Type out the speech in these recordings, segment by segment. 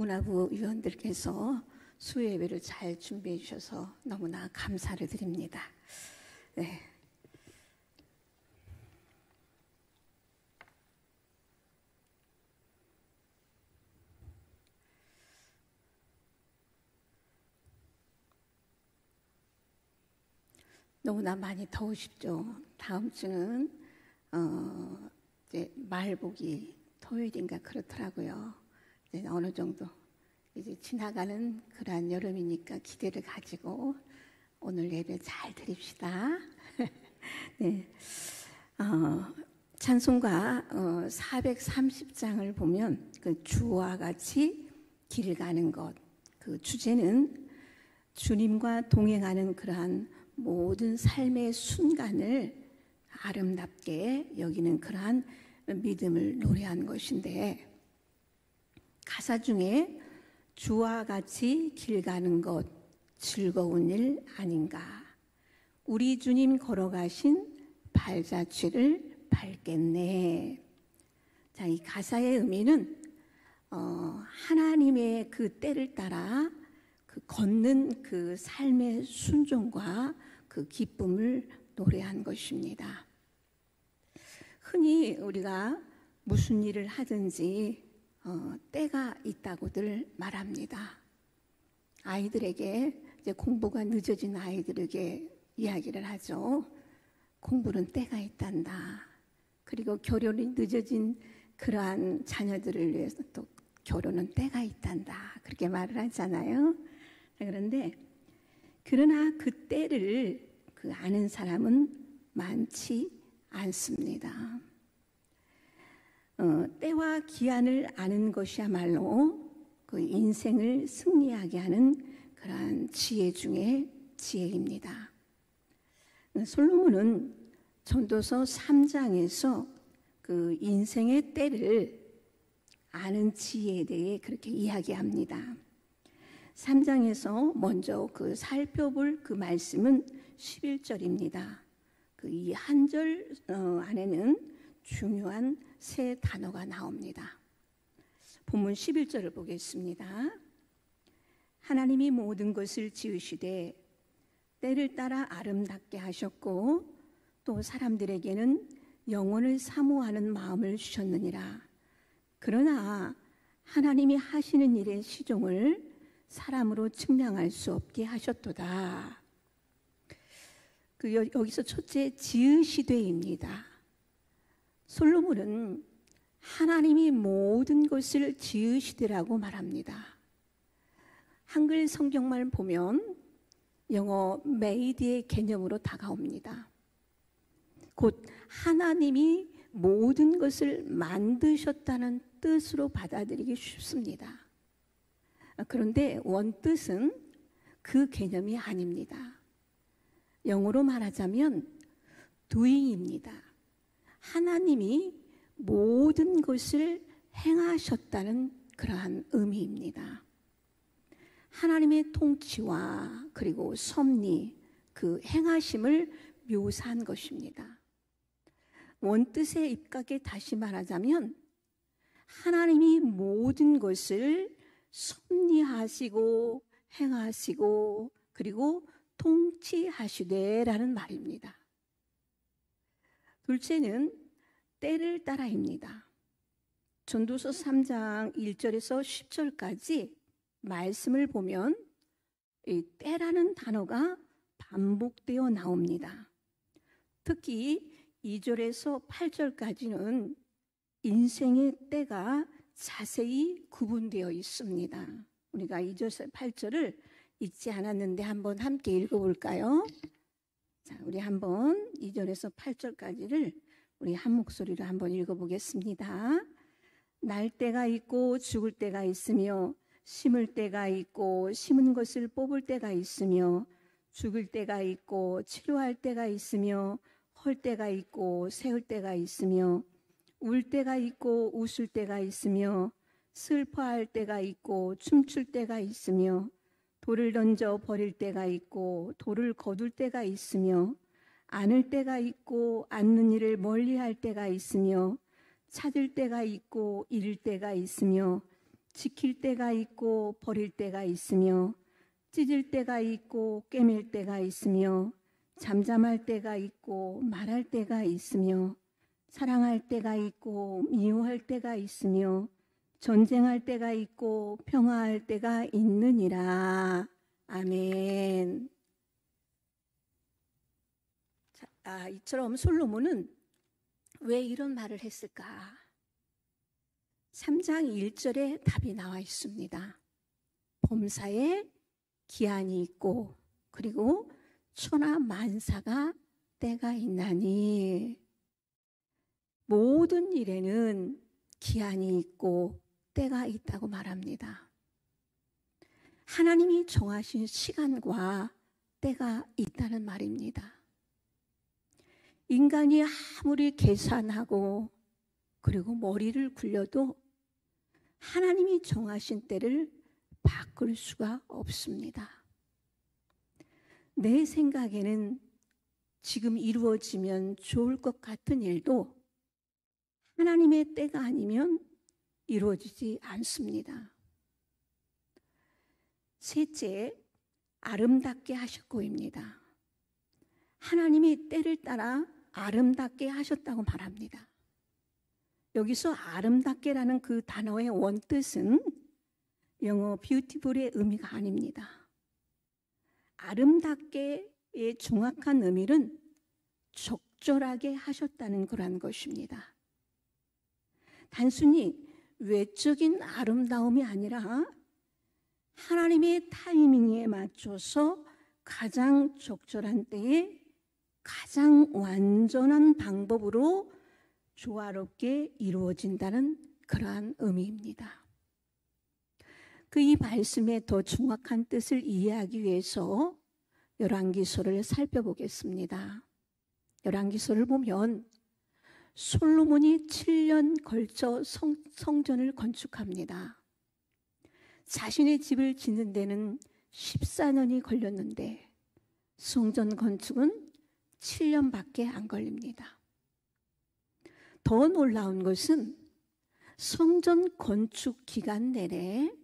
문화부 위원들께서 수요예배를 잘 준비해 주셔서 너무나 감사를 드립니다. 네. 너무나 많이 더우십죠. 다음 주는 이제 말복이 토요일인가 그렇더라고요. 이제 어느 정도 이제 지나가는 그러한 여름이니까 기대를 가지고 오늘 예배 잘 드립시다. 네. 찬송가 430장을 보면 그 주와 같이 길 가는 것, 그 주제는 주님과 동행하는 그러한 모든 삶의 순간을 아름답게 여기는 그러한 믿음을 노래한 것인데, 가사 중에 주와 같이 길 가는 것 즐거운 일 아닌가, 우리 주님 걸어가신 발자취를 밟겠네. 자, 이 가사의 의미는 하나님의 그 때를 따라 그 걷는 그 삶의 순종과 그 기쁨을 노래한 것입니다. 흔히 우리가 무슨 일을 하든지 때가 있다고들 말합니다. 아이들에게, 이제 공부가 늦어진 아이들에게 이야기를 하죠. 공부는 때가 있단다. 그리고 결혼이 늦어진 그러한 자녀들을 위해서 또 결혼은 때가 있단다. 그렇게 말을 하잖아요. 그런데 그러나 그 때를 그 아는 사람은 많지 않습니다. 때와 기한을 아는 것이야말로 그 인생을 승리하게 하는 그러한 지혜 중에 지혜입니다. 솔로몬은 전도서 3장에서 그 인생의 때를 아는 지혜에 대해 그렇게 이야기합니다. 3장에서 먼저 그 살펴볼 그 말씀은 11절입니다. 그 이 한 절 안에는 중요한 세 단어가 나옵니다. 본문 11절을 보겠습니다. 하나님이 모든 것을 지으시되 때를 따라 아름답게 하셨고 또 사람들에게는 영원을 사모하는 마음을 주셨느니라. 그러나 하나님이 하시는 일의 시종을 사람으로 측량할 수 없게 하셨도다. 여기서 첫째, 지으시되입니다. 솔로몬은 하나님이 모든 것을 지으시되라고 말합니다. 한글 성경만 보면 영어 made의 개념으로 다가옵니다. 곧 하나님이 모든 것을 만드셨다는 뜻으로 받아들이기 쉽습니다. 그런데 원뜻은 그 개념이 아닙니다. 영어로 말하자면 doing입니다. 하나님이 모든 것을 행하셨다는 그러한 의미입니다. 하나님의 통치와 그리고 섭리, 그 행하심을 묘사한 것입니다. 원뜻에 입각해 다시 말하자면 하나님이 모든 것을 섭리하시고 행하시고 그리고 통치하시되라는 말입니다. 둘째는 때를 따라입니다. 전도서 3장 1절에서 10절까지 말씀을 보면 이 때라는 단어가 반복되어 나옵니다. 특히 2절에서 8절까지는 인생의 때가 자세히 구분되어 있습니다. 우리가 2절에서 8절을 읽지 않았는데 한번 함께 읽어볼까요? 자, 우리 한번 2절에서 8절까지를 우리 한 목소리로 한번 읽어보겠습니다. 날 때가 있고 죽을 때가 있으며 심을 때가 있고 심은 것을 뽑을 때가 있으며 죽을 때가 있고 치료할 때가 있으며 헐 때가 있고 세울 때가 있으며 울 때가 있고 웃을 때가 있으며 슬퍼할 때가 있고 춤출 때가 있으며 돌을 던져 버릴 때가 있고 돌을 거둘 때가 있으며 안을 때가 있고 않는 일을 멀리할 때가 있으며 찾을 때가 있고 잃을 때가 있으며 지킬 때가 있고 버릴 때가 있으며 찢을 때가 있고 꿰맬 때가 있으며 잠잠할 때가 있고 말할 때가 있으며 사랑할 때가 있고 미워할 때가 있으며 전쟁할 때가 있고 평화할 때가 있느니라. 아멘. 자, 이처럼 솔로몬은 왜 이런 말을 했을까? 3장 1절에 답이 나와 있습니다. 범사에 기한이 있고 그리고 천하 만사가 때가 있나니, 모든 일에는 기한이 있고 때가 있다고 말합니다. 하나님이 정하신 시간과 때가 있다는 말입니다. 인간이 아무리 계산하고 그리고 머리를 굴려도 하나님이 정하신 때를 바꿀 수가 없습니다. 내 생각에는 지금 이루어지면 좋을 것 같은 일도 하나님의 때가 아니면 이루어지지 않습니다. 셋째, 아름답게 하셨고입니다. 하나님이 때를 따라 아름답게 하셨다고 말합니다. 여기서 아름답게라는 그 단어의 원뜻은 영어 beautiful의 의미가 아닙니다. 아름답게의 정확한 의미는 적절하게 하셨다는 그런 것입니다. 단순히 외적인 아름다움이 아니라 하나님의 타이밍에 맞춰서 가장 적절한 때에 가장 완전한 방법으로 조화롭게 이루어진다는 그러한 의미입니다. 그 이 말씀의 더 정확한 뜻을 이해하기 위해서 열왕기서를 살펴보겠습니다. 열왕기서를 보면 솔로몬이 7년 걸쳐 성전을 건축합니다. 자신의 집을 짓는 데는 14년이 걸렸는데 성전 건축은 7년밖에 안 걸립니다. 더 놀라운 것은 성전 건축 기간 내내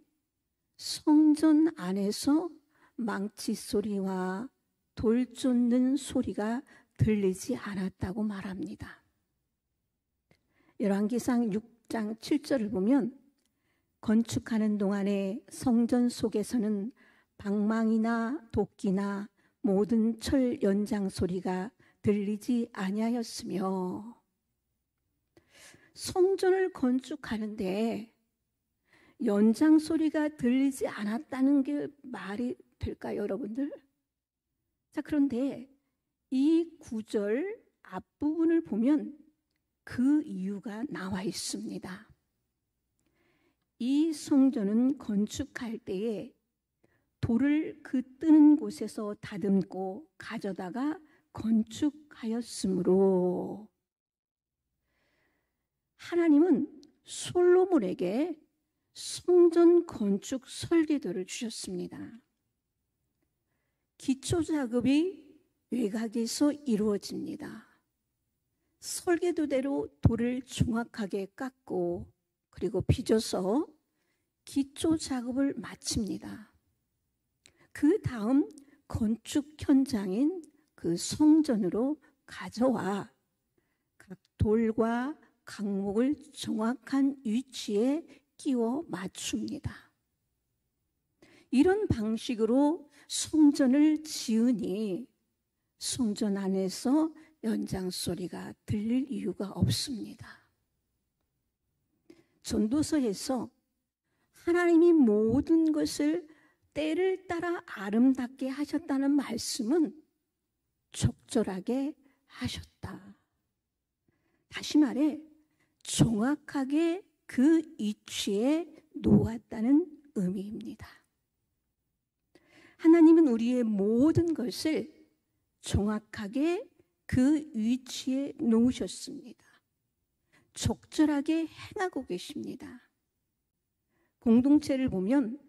성전 안에서 망치 소리와 돌 쫓는 소리가 들리지 않았다고 말합니다. 열왕기상 6장 7절을 보면 건축하는 동안에 성전 속에서는 방망이나 도끼나 모든 철 연장 소리가 들리지 아니하였으며, 성전을 건축하는데 연장 소리가 들리지 않았다는 게 말이 될까요, 여러분들? 자, 그런데 이 구절 앞부분을 보면 그 이유가 나와 있습니다. 이 성전은 건축할 때에 돌을 그 뜨는 곳에서 다듬고 가져다가 건축하였으므로, 하나님은 솔로몬에게 성전 건축 설계도를 주셨습니다. 기초 작업이 외곽에서 이루어집니다. 설계도대로 돌을 정확하게 깎고 그리고 빚어서 기초 작업을 마칩니다. 그 다음 건축 현장인 그 성전으로 가져와 각 돌과 강목을 정확한 위치에 끼워 맞춥니다. 이런 방식으로 성전을 지으니 성전 안에서 연장 소리가 들릴 이유가 없습니다. 전도서에서 하나님이 모든 것을 때를 따라 아름답게 하셨다는 말씀은 적절하게 하셨다. 다시 말해 정확하게 그 위치에 놓았다는 의미입니다. 하나님은 우리의 모든 것을 정확하게 그 위치에 놓으셨습니다. 적절하게 행하고 계십니다. 공동체를 보면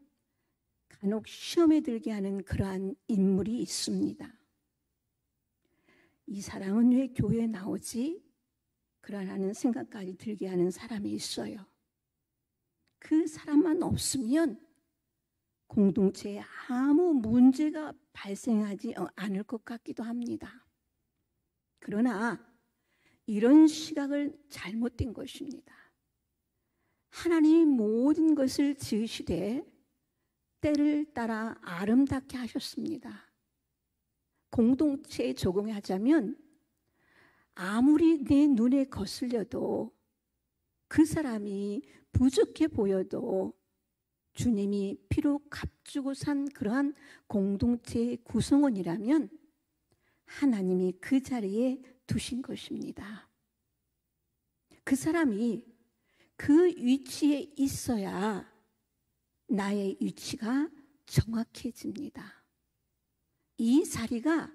간혹 시험에 들게 하는 그러한 인물이 있습니다. 이 사람은 왜 교회에 나오지? 그러한 생각까지 들게 하는 사람이 있어요. 그 사람만 없으면 공동체에 아무 문제가 발생하지 않을 것 같기도 합니다. 그러나 이런 시각을 잘못된 것입니다. 하나님이 모든 것을 지으시되 때를 따라 아름답게 하셨습니다. 공동체에 적용하자면 아무리 내 눈에 거슬려도 그 사람이 부족해 보여도 주님이 피로 값주고 산 그러한 공동체의 구성원이라면 하나님이 그 자리에 두신 것입니다. 그 사람이 그 위치에 있어야 나의 위치가 정확해집니다. 이 자리가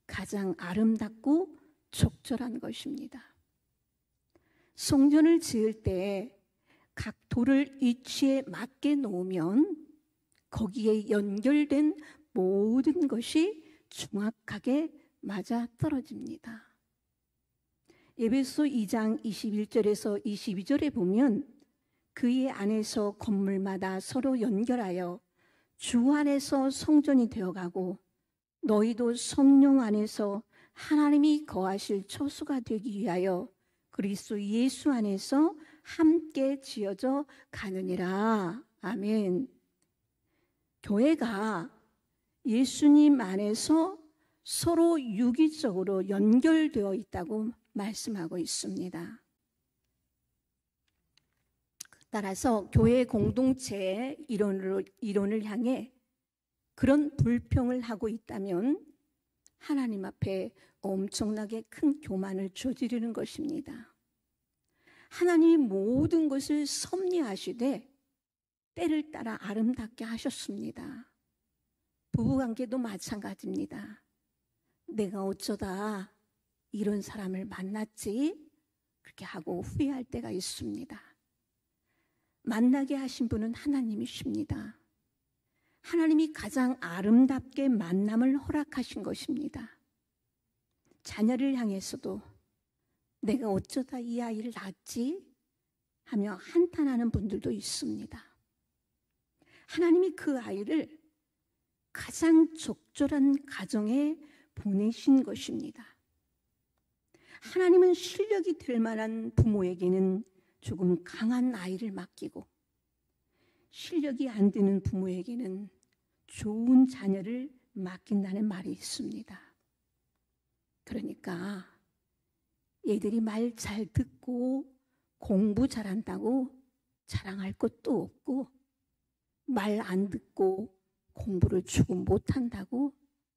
가장 아름답고 적절한 것입니다. 성전을 지을 때 각 돌을 위치에 맞게 놓으면 거기에 연결된 모든 것이 정확하게 맞아 떨어집니다. 에베소 2장 21절에서 22절에 보면 그의 안에서 건물마다 서로 연결하여 주 안에서 성전이 되어가고 너희도 성령 안에서 하나님이 거하실 처소가 되기 위하여 그리스도 예수 안에서 함께 지어져 가느니라. 아멘. 교회가 예수님 안에서 서로 유기적으로 연결되어 있다고 말씀하고 있습니다. 따라서 교회 공동체의 이론을 향해 그런 불평을 하고 있다면 하나님 앞에 엄청나게 큰 교만을 저지르는 것입니다. 하나님이 모든 것을 섭리하시되 때를 따라 아름답게 하셨습니다. 부부관계도 마찬가지입니다. 내가 어쩌다 이런 사람을 만났지? 그렇게 하고 후회할 때가 있습니다. 만나게 하신 분은 하나님이십니다. 하나님이 가장 아름답게 만남을 허락하신 것입니다. 자녀를 향해서도 내가 어쩌다 이 아이를 낳았지? 하며 한탄하는 분들도 있습니다. 하나님이 그 아이를 가장 적절한 가정에 보내신 것입니다. 하나님은 실력이 될 만한 부모에게는 조금 강한 아이를 맡기고 실력이 안 되는 부모에게는 좋은 자녀를 맡긴다는 말이 있습니다. 그러니까 얘들이 말 잘 듣고 공부 잘한다고 자랑할 것도 없고 말 안 듣고 공부를 조금 못한다고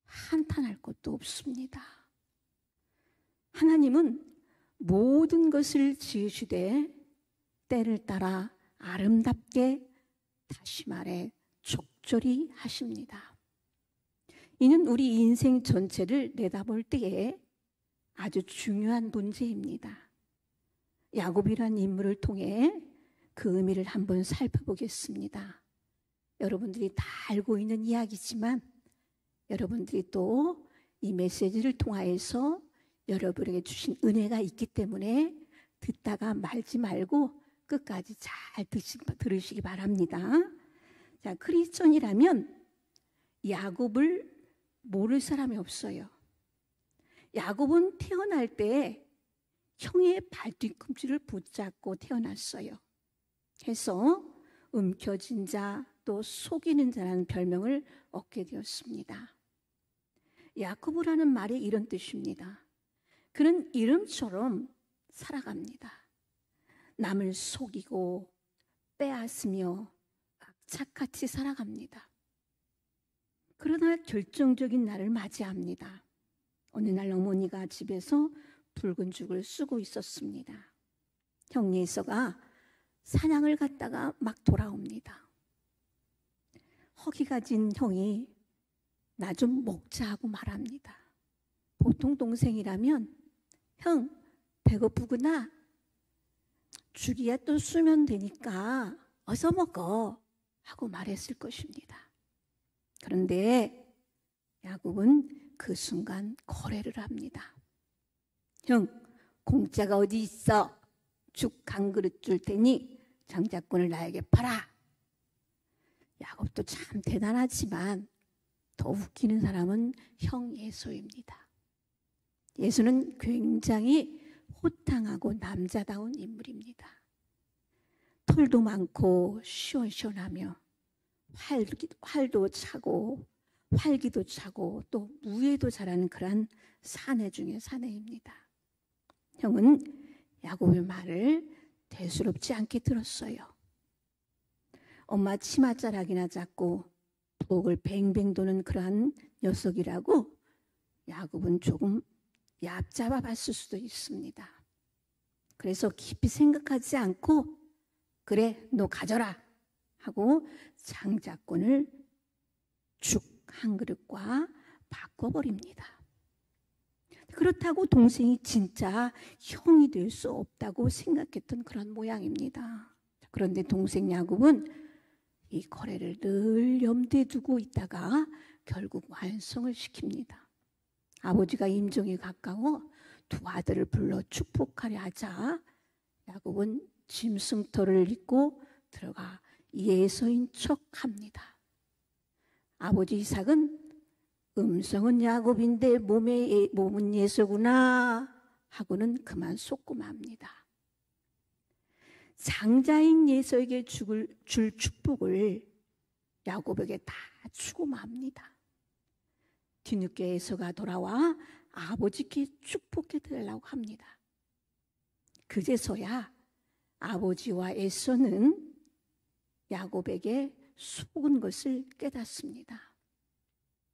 한탄할 것도 없습니다. 하나님은 모든 것을 지으시되 때를 따라 아름답게 다시 말해 적절히 하십니다. 이는 우리 인생 전체를 내다볼 때에 아주 중요한 문제입니다. 야곱이란 인물을 통해 그 의미를 한번 살펴보겠습니다. 여러분들이 다 알고 있는 이야기지만 여러분들이 또 이 메시지를 통하여서 여러분에게 주신 은혜가 있기 때문에 듣다가 말지 말고 끝까지 잘 들으시기 바랍니다. 자, 크리스천이라면 야곱을 모를 사람이 없어요. 야곱은 태어날 때 형의 발뒤꿈치를 붙잡고 태어났어요. 해서 움켜진 자, 또 속이는 자라는 별명을 얻게 되었습니다. 야코브라는 말이 이런 뜻입니다. 그는 이름처럼 살아갑니다. 남을 속이고 빼앗으며 악착같이 살아갑니다. 그러나 결정적인 날을 맞이합니다. 어느 날 어머니가 집에서 붉은 죽을 쓰고 있었습니다. 형 예서가 사냥을 갔다가 막 돌아옵니다. 허기가 진 형이 나 좀 먹자 하고 말합니다. 보통 동생이라면 형 배고프구나. 죽이야 또 쓰면 되니까 어서 먹어 하고 말했을 것입니다. 그런데 야곱은 그 순간 거래를 합니다. 형 공짜가 어디 있어? 죽 한 그릇 줄 테니 장자권을 나에게 팔아. 야곱도 참 대단하지만 더 웃기는 사람은 형 예수입니다. 예수는 굉장히 호탕하고 남자다운 인물입니다. 털도 많고 시원시원하며 활도 차고 활기도 차고 또 무예도 잘하는 그런 사내 중에 사내입니다. 형은 야곱의 말을 대수롭지 않게 들었어요. 엄마 치맛자락이나 잡고 부엌을 뱅뱅 도는 그러한 녀석이라고 야곱은 조금 얕잡아 봤을 수도 있습니다. 그래서 깊이 생각하지 않고 그래 너 가져라 하고 장자권을 죽 한 그릇과 바꿔버립니다. 그렇다고 동생이 진짜 형이 될 수 없다고 생각했던 그런 모양입니다. 그런데 동생 야곱은 이 거래를 늘 염두에 두고 있다가 결국 완성을 시킵니다. 아버지가 임종이 가까워 두 아들을 불러 축복하려 하자 야곱은 짐승털을 입고 들어가 예서인 척합니다. 아버지 이삭은 음성은 야곱인데 몸은 예서구나 하고는 그만 속고 맙니다. 장자인 예서에게 줄 축복을 야곱에게 다 주고 맙니다. 뒤늦게 예서가 돌아와 아버지께 축복해 드리려고 합니다. 그제서야 아버지와 에서는 야곱에게 속은 것을 깨닫습니다.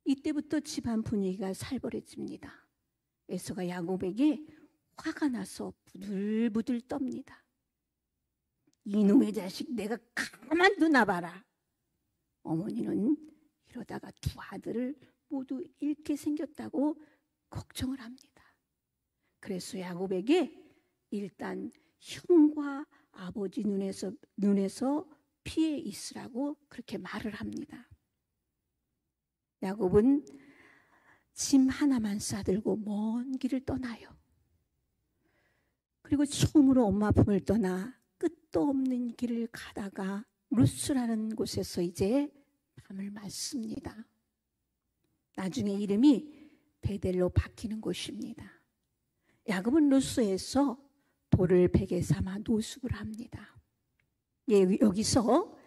이때부터 집안 분위기가 살벌해집니다. 에서가 야곱에게 화가 나서 부들부들 떱니다. 이놈의 자식 내가 가만두나 봐라. 어머니는 이러다가 두 아들을 모두 잃게 생겼다고 걱정을 합니다. 그래서 야곱에게 일단 형과 아버지 눈에서 피해 있으라고 그렇게 말을 합니다. 야곱은 짐 하나만 싸들고 먼 길을 떠나요. 그리고 처음으로 엄마 품을 떠나 끝도 없는 길을 가다가 루스라는 곳에서 이제 밤을 맞습니다. 나중에 이름이 베델로 바뀌는 곳입니다. 야곱은 루스에서 돌을 베개 삼아 노숙을 합니다. 여기서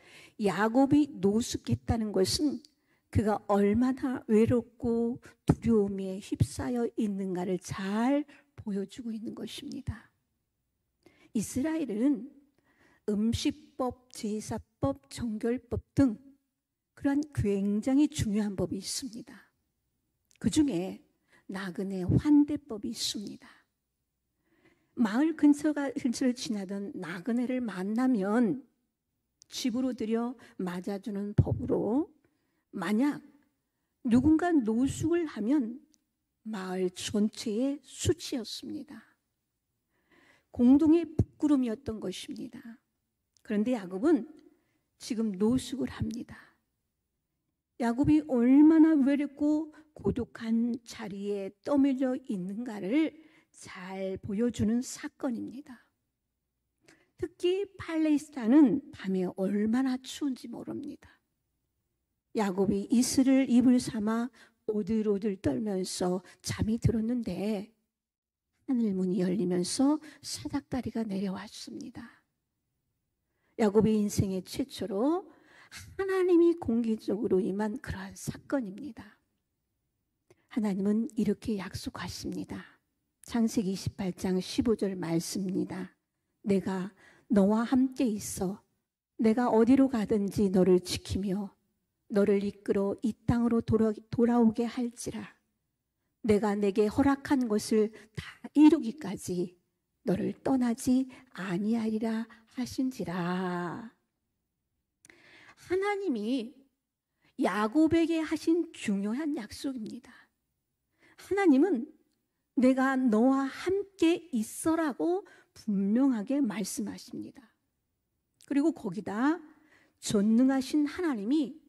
야곱이 노숙했다는 것은 그가 얼마나 외롭고 두려움에 휩싸여 있는가를 잘 보여주고 있는 것입니다. 이스라엘은 음식법, 제사법, 정결법 등 그러한 굉장히 중요한 법이 있습니다. 그 중에 나그네 환대법이 있습니다. 마을 근처를 지나던 나그네를 만나면 집으로 들여 맞아주는 법으로 만약 누군가 노숙을 하면 마을 전체의 수치였습니다. 공동의 부끄러움이었던 것입니다. 그런데 야곱은 지금 노숙을 합니다. 야곱이 얼마나 외롭고 고독한 자리에 떠밀려 있는가를 잘 보여주는 사건입니다. 특히 팔레스타인은 밤에 얼마나 추운지 모릅니다. 야곱이 이슬을 이불 삼아 오들오들 떨면서 잠이 들었는데 하늘문이 열리면서 사닥다리가 내려왔습니다. 야곱의 인생의 최초로 하나님이 공개적으로 임한 그러한 사건입니다. 하나님은 이렇게 약속하십니다. 창세기 28장 15절 말씀입니다. 내가 너와 함께 있어 내가 어디로 가든지 너를 지키며 너를 이끌어 이 땅으로 돌아오게 할지라. 내가 내게 허락한 것을 다 이루기까지 너를 떠나지 아니하리라 하신지라. 하나님이 야곱에게 하신 중요한 약속입니다. 하나님은 내가 너와 함께 있어라고 분명하게 말씀하십니다. 그리고 거기다 전능하신 하나님이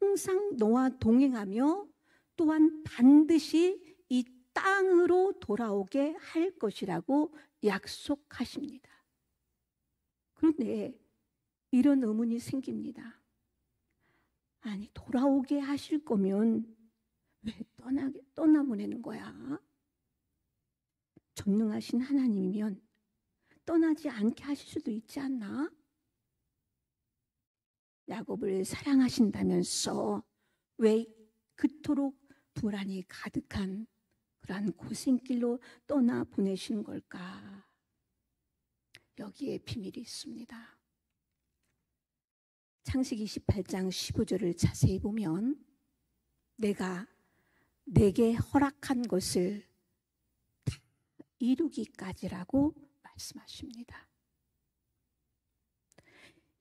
항상 너와 동행하며 또한 반드시 이 땅으로 돌아오게 할 것이라고 약속하십니다. 그런데 이런 의문이 생깁니다. 아니, 돌아오게 하실 거면 왜 떠나보내는 거야? 전능하신 하나님이면 떠나지 않게 하실 수도 있지 않나? 야곱을 사랑하신다면서 왜 그토록 불안이 가득한 그러한 고생길로 떠나보내신 걸까? 여기에 비밀이 있습니다. 창세기 28장 15절을 자세히 보면 내가 내게 허락한 것을 다 이루기까지라고 말씀하십니다.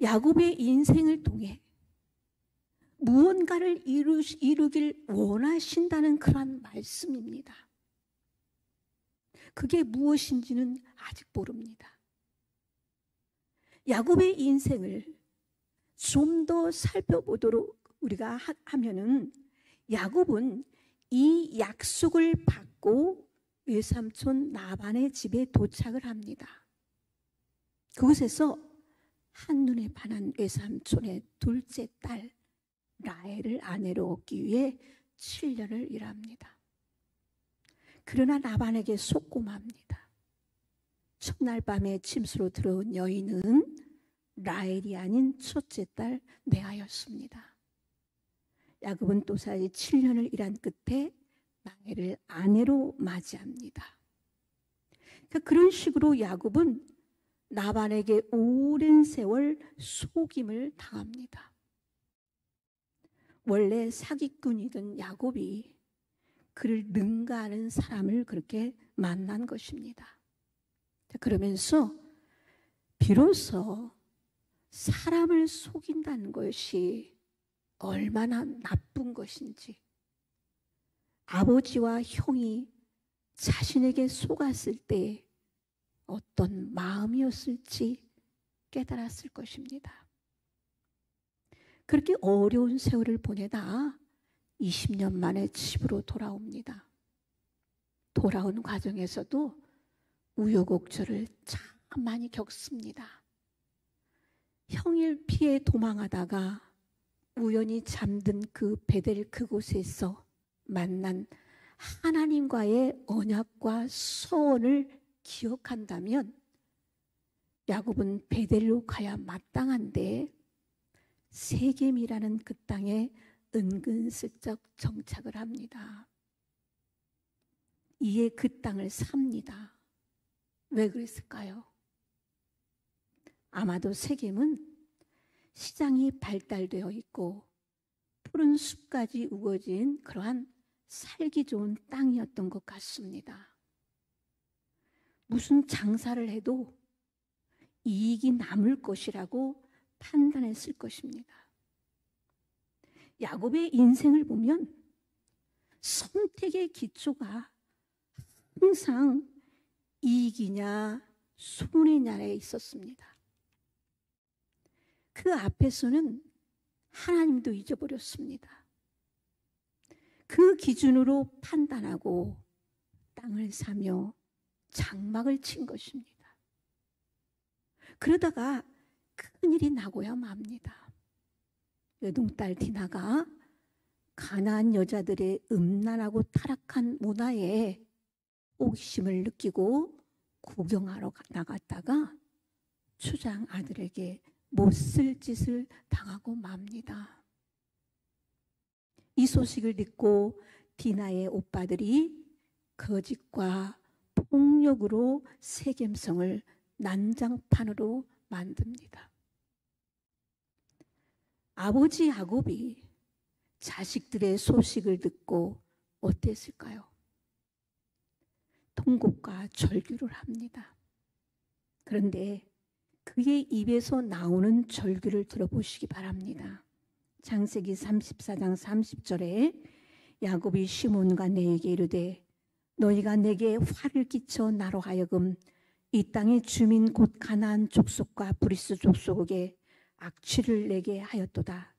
야곱의 인생을 통해 무언가를 이루길 원하신다는 그러한 말씀입니다. 그게 무엇인지는 아직 모릅니다. 야곱의 인생을 좀 더 살펴보도록 우리가 하면은 야곱은 이 약속을 받고 외삼촌 라반의 집에 도착을 합니다. 그곳에서 한눈에 반한 외삼촌의 둘째 딸 라헬을 아내로 얻기 위해 7년을 일합니다. 그러나 라반에게 속고 맙니다. 첫날 밤에 침수로 들어온 여인은 라헬이 아닌 첫째 딸 레아였습니다. 야곱은 또다시 7년을 일한 끝에 라헬을 아내로 맞이합니다. 그런 식으로 야곱은 라반에게 오랜 세월 속임을 당합니다. 원래 사기꾼이던 야곱이 그를 능가하는 사람을 그렇게 만난 것입니다. 그러면서 비로소 사람을 속인다는 것이 얼마나 나쁜 것인지, 아버지와 형이 자신에게 속았을 때 어떤 마음이었을지 깨달았을 것입니다. 그렇게 어려운 세월을 보내다 20년 만에 집으로 돌아옵니다. 돌아온 과정에서도 우여곡절을 참 많이 겪습니다. 형을 피해 도망하다가 우연히 잠든 그 베델 그곳에서 만난 하나님과의 언약과 소원을 기억한다면 야곱은 베델로 가야 마땅한데 세겜이라는 그 땅에 은근슬쩍 정착을 합니다. 이에 그 땅을 삽니다. 왜 그랬을까요? 아마도 세겜은 시장이 발달되어 있고 푸른 숲까지 우거진 그러한 살기 좋은 땅이었던 것 같습니다. 무슨 장사를 해도 이익이 남을 것이라고 판단했을 것입니다. 야곱의 인생을 보면 선택의 기초가 항상 이익이냐 손해냐에 있었습니다. 그 앞에서는 하나님도 잊어버렸습니다. 그 기준으로 판단하고 땅을 사며 장막을 친 것입니다. 그러다가 큰일이 나고야 맙니다. 외동딸 디나가 가나안 여자들의 음란하고 타락한 문화에 호기심을 느끼고 구경하러 나갔다가 추장 아들에게 못쓸 짓을 당하고 맙니다. 이 소식을 듣고 디나의 오빠들이 거짓과 폭력으로 세겜성을 난장판으로 만듭니다. 아버지 야곱이 자식들의 소식을 듣고 어땠을까요? 통곡과 절규를 합니다. 그런데 그의 입에서 나오는 절규를 들어보시기 바랍니다. 창세기 34장 30절에 야곱이 시몬과 내에게 이르되 너희가 내게 화를 끼쳐 나로 하여금 이 땅의 주민 곧 가나안 족속과 브리스 족속에게 악취를 내게 하였도다.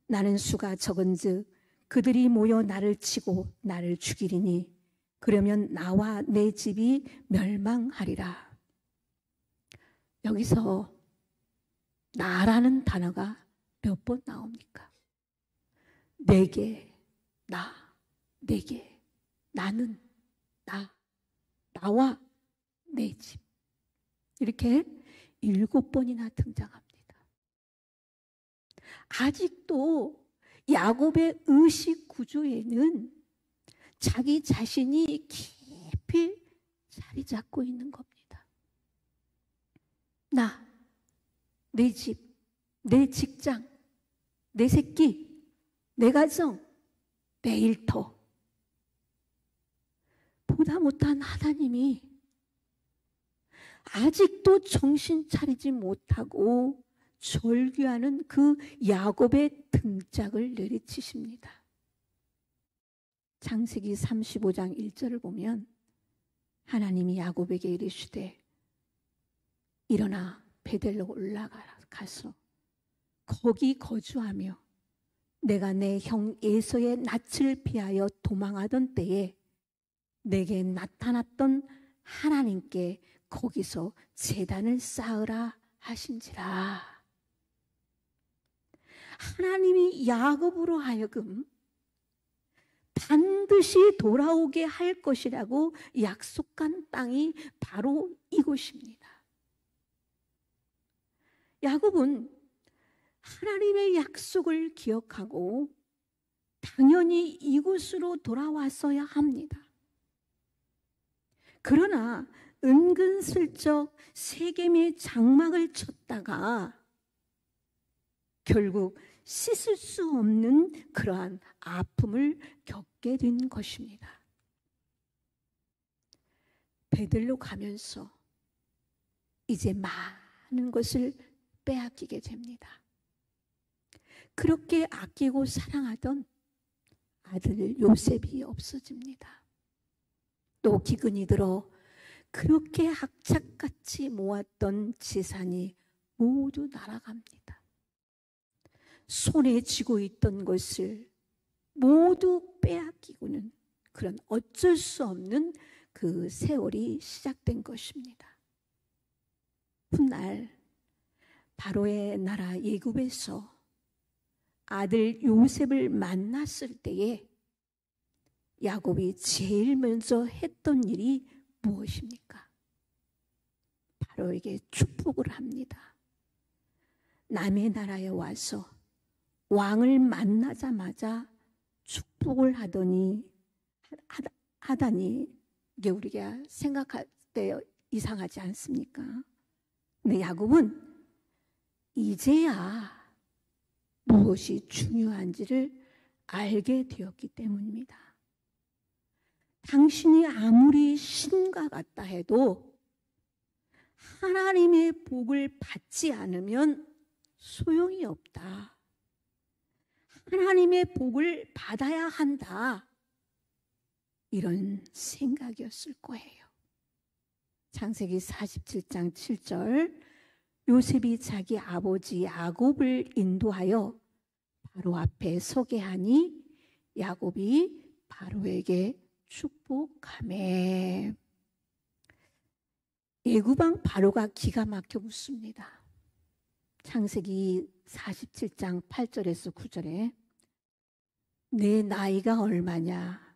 나는 수가 적은즉 그들이 모여 나를 치고 나를 죽이리니 그러면 나와 내 집이 멸망하리라. 여기서 나라는 단어가 몇 번 나옵니까? 내게, 나, 내게, 나는, 나와 내 집. 이렇게 7번이나 등장합니다. 아직도 야곱의 의식 구조에는 자기 자신이 깊이 자리 잡고 있는 겁니다. 나, 내 집, 내 직장, 내 새끼, 내 가정, 내 일터. 보다 못한 하나님이 아직도 정신 차리지 못하고 절규하는 그 야곱의 등짝을 내리치십니다. 창세기 35장 1절을 보면 하나님이 야곱에게 이르시되 일어나 베델로 올라가서 거기 거주하며 내가 내 형 에서의 낯을 피하여 도망하던 때에 내게 나타났던 하나님께 거기서 제단을 쌓으라 하신지라. 하나님이 야곱으로 하여금 반드시 돌아오게 할 것이라고 약속한 땅이 바로 이곳입니다. 야곱은 하나님의 약속을 기억하고 당연히 이곳으로 돌아왔어야 합니다. 그러나 은근슬쩍 세겜의 장막을 쳤다가 결국 씻을 수 없는 그러한 아픔을 겪게 된 것입니다. 베들로 가면서 이제 많은 것을 빼앗기게 됩니다. 그렇게 아끼고 사랑하던 아들 요셉이 없어집니다. 또 기근이 들어 그렇게 악착같이 모았던 재산이 모두 날아갑니다. 손에 쥐고 있던 것을 모두 빼앗기고는 그런 어쩔 수 없는 그 세월이 시작된 것입니다. 훗날 바로의 나라 애굽에서 아들 요셉을 만났을 때에 야곱이 제일 먼저 했던 일이 무엇입니까? 바로에게 축복을 합니다. 남의 나라에 와서 왕을 만나자마자 축복을 하다니 이게 우리가 생각할 때 이상하지 않습니까? 근데 야곱은 이제야 무엇이 중요한지를 알게 되었기 때문입니다. 당신이 아무리 신과 같다 해도 하나님의 복을 받지 않으면 소용이 없다. 하나님의 복을 받아야 한다. 이런 생각이었을 거예요. 창세기 47장 7절 요셉이 자기 아버지 야곱을 인도하여 바로 앞에 서게 하니 야곱이 바로에게 축복하매. 애굽왕 바로가 기가 막혀 묻습니다. 창세기 47장 8절에서 9절에 내 나이가 얼마냐?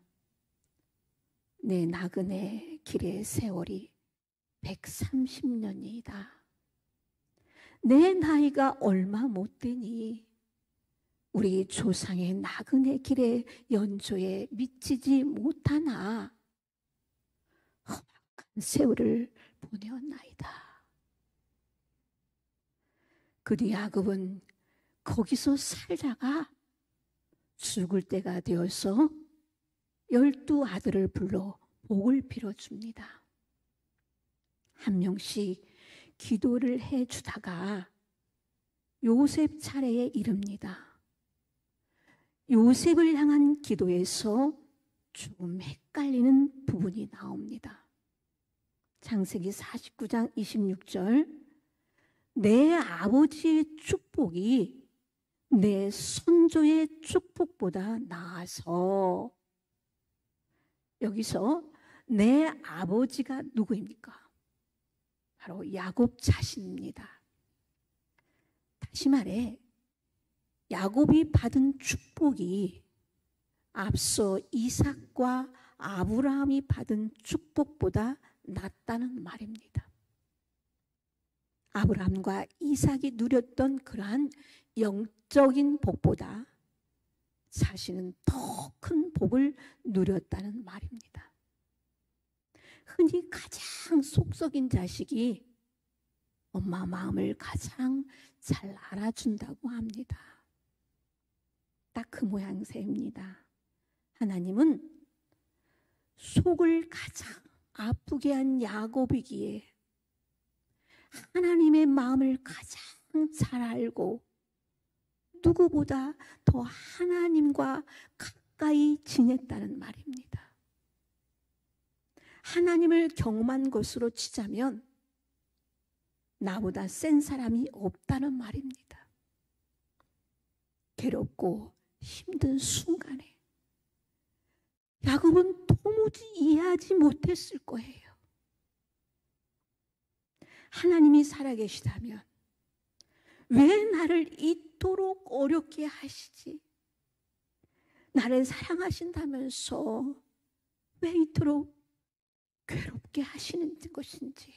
내 나그네 길의 세월이 130년이다. 내 나이가 얼마 못 되니 우리 조상의 나그네 길의 연조에 미치지 못하나 험악한 세월을 보내었나이다. 그 뒤 야곱은 거기서 살다가 죽을 때가 되어서 12 아들을 불러 복을 빌어줍니다. 한 명씩 기도를 해주다가 요셉 차례에 이릅니다. 요셉을 향한 기도에서 조금 헷갈리는 부분이 나옵니다. 창세기 49장 26절 내 아버지의 축복이 내 선조의 축복보다 나아서, 여기서 내 아버지가 누구입니까? 바로 야곱 자신입니다. 다시 말해 야곱이 받은 축복이 앞서 이삭과 아브라함이 받은 축복보다 낫다는 말입니다. 아브라함과 이삭이 누렸던 그러한 영적인 복보다 자신은 더 큰 복을 누렸다는 말입니다. 흔히 가장 속썩인 자식이 엄마 마음을 가장 잘 알아준다고 합니다. 딱 그 모양새입니다. 하나님은 속을 가장 아프게 한 야곱이기에 하나님의 마음을 가장 잘 알고 누구보다 더 하나님과 가까이 지냈다는 말입니다. 하나님을 경험한 것으로 치자면 나보다 센 사람이 없다는 말입니다. 괴롭고 힘든 순간에 야곱은 도무지 이해하지 못했을 거예요. 하나님이 살아계시다면 왜 나를 이토록 어렵게 하시지? 나를 사랑하신다면서 왜 이토록 괴롭게 하시는 것인지.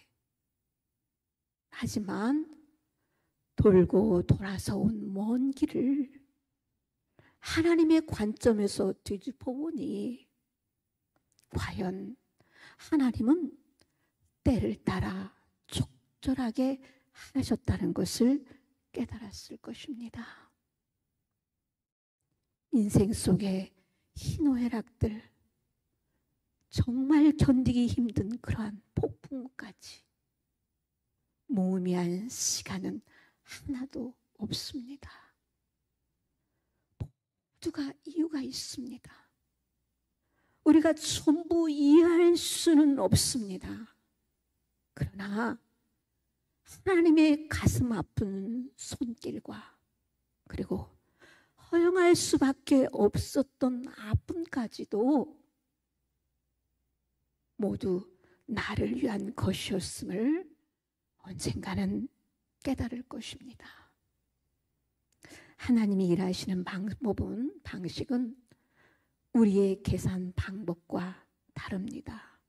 하지만 돌고 돌아서 온 먼 길을 하나님의 관점에서 뒤집어 보니 과연 하나님은 때를 따라 적절하게 하셨다는 것을 깨달았을 것입니다. 인생 속의 희노애락들, 정말 견디기 힘든 그러한 폭풍까지 무의미한 시간은 하나도 없습니다. 모두가 이유가 있습니다. 우리가 전부 이해할 수는 없습니다. 그러나 하나님의 가슴 아픈 손길과 그리고 허용할 수밖에 없었던 아픔까지도 모두 나를 위한 것이었음을 언젠가는 깨달을 것입니다. 하나님이 일하시는 방식은 우리의 계산 방법과 다릅니다.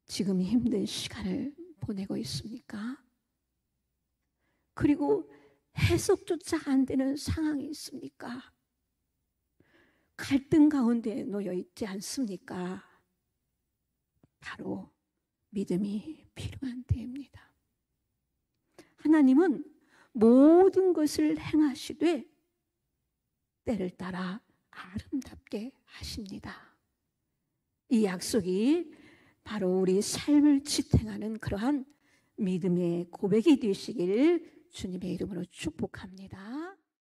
지금 힘든 시간을 보내고 있습니까? 그리고 해석조차 안 되는 상황이 있습니까? 갈등 가운데 놓여 있지 않습니까? 바로 믿음이 필요한 때입니다. 하나님은 모든 것을 행하시되 때를 따라 아름답게 하십니다. 이 약속이 바로 우리 삶을 지탱하는 그러한 믿음의 고백이 되시길 주님의 이름으로 축복합니다.